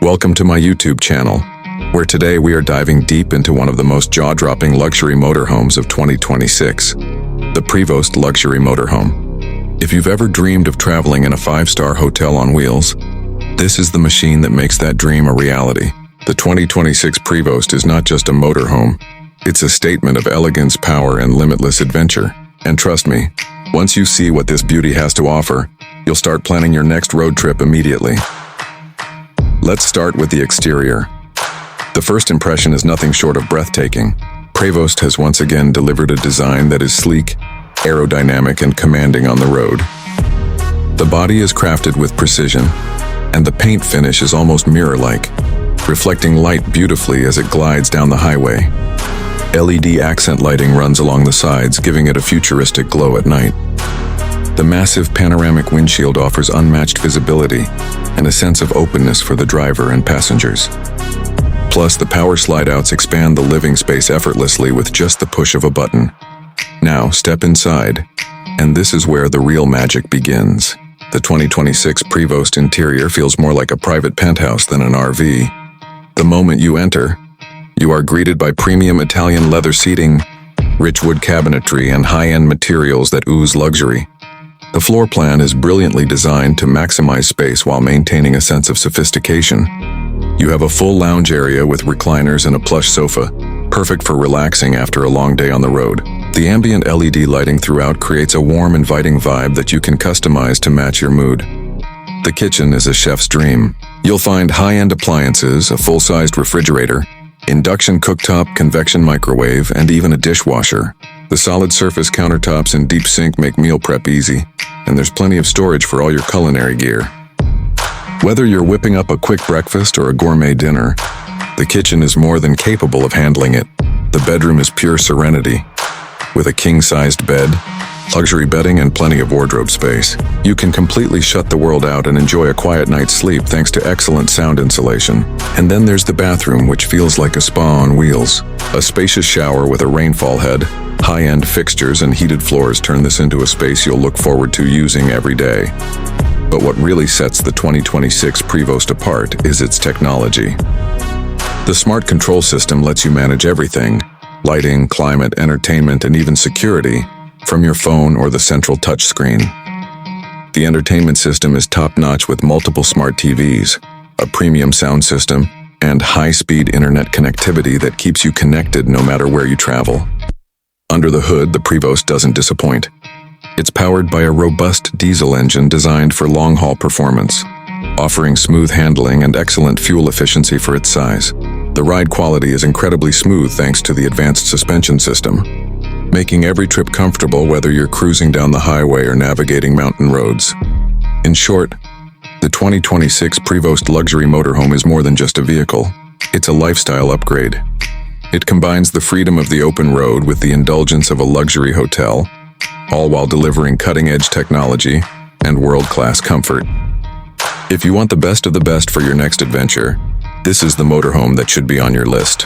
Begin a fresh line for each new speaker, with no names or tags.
Welcome to my YouTube channel, where today we are diving deep into one of the most jaw-dropping luxury motorhomes of 2026, the Prevost Luxury Motorhome. If you've ever dreamed of traveling in a 5-star hotel on wheels, this is the machine that makes that dream a reality. The 2026 Prevost is not just a motorhome, it's a statement of elegance, power, and limitless adventure. And trust me, once you see what this beauty has to offer, you'll start planning your next road trip immediately. Let's start with the exterior. The first impression is nothing short of breathtaking. Prevost has once again delivered a design that is sleek, aerodynamic, and commanding on the road. The body is crafted with precision, and the paint finish is almost mirror-like, reflecting light beautifully as it glides down the highway. LED accent lighting runs along the sides, giving it a futuristic glow at night. The massive panoramic windshield offers unmatched visibility and a sense of openness for the driver and passengers. Plus, the power slide-outs expand the living space effortlessly with just the push of a button. Now, step inside, and this is where the real magic begins. The 2026 Prevost interior feels more like a private penthouse than an RV. The moment you enter, you are greeted by premium Italian leather seating, rich wood cabinetry, and high-end materials that ooze luxury. The floor plan is brilliantly designed to maximize space while maintaining a sense of sophistication. You have a full lounge area with recliners and a plush sofa, perfect for relaxing after a long day on the road. The ambient LED lighting throughout creates a warm, inviting vibe that you can customize to match your mood. The kitchen is a chef's dream. You'll find high-end appliances, a full-sized refrigerator, induction cooktop, convection microwave, and even a dishwasher. The solid surface countertops and deep sink make meal prep easy, and there's plenty of storage for all your culinary gear. Whether you're whipping up a quick breakfast or a gourmet dinner, the kitchen is more than capable of handling it. The bedroom is pure serenity, with a king-sized bed, luxury bedding, and plenty of wardrobe space. You can completely shut the world out and enjoy a quiet night's sleep thanks to excellent sound insulation. And then there's the bathroom, which feels like a spa on wheels. A spacious shower with a rainfall head, high-end fixtures, and heated floors turn this into a space you'll look forward to using every day. But what really sets the 2026 Prevost apart is its technology. The smart control system lets you manage everything: lighting, climate, entertainment, and even security, from your phone or the central touchscreen. The entertainment system is top-notch with multiple smart TVs, a premium sound system, and high-speed internet connectivity that keeps you connected no matter where you travel. Under the hood, the Prevost doesn't disappoint. It's powered by a robust diesel engine designed for long-haul performance, offering smooth handling and excellent fuel efficiency for its size. The ride quality is incredibly smooth thanks to the advanced suspension system, making every trip comfortable whether you're cruising down the highway or navigating mountain roads. In short, the 2026 Prevost Luxury Motorhome is more than just a vehicle. It's a lifestyle upgrade. It combines the freedom of the open road with the indulgence of a luxury hotel, all while delivering cutting-edge technology and world-class comfort. If you want the best of the best for your next adventure, this is the motorhome that should be on your list.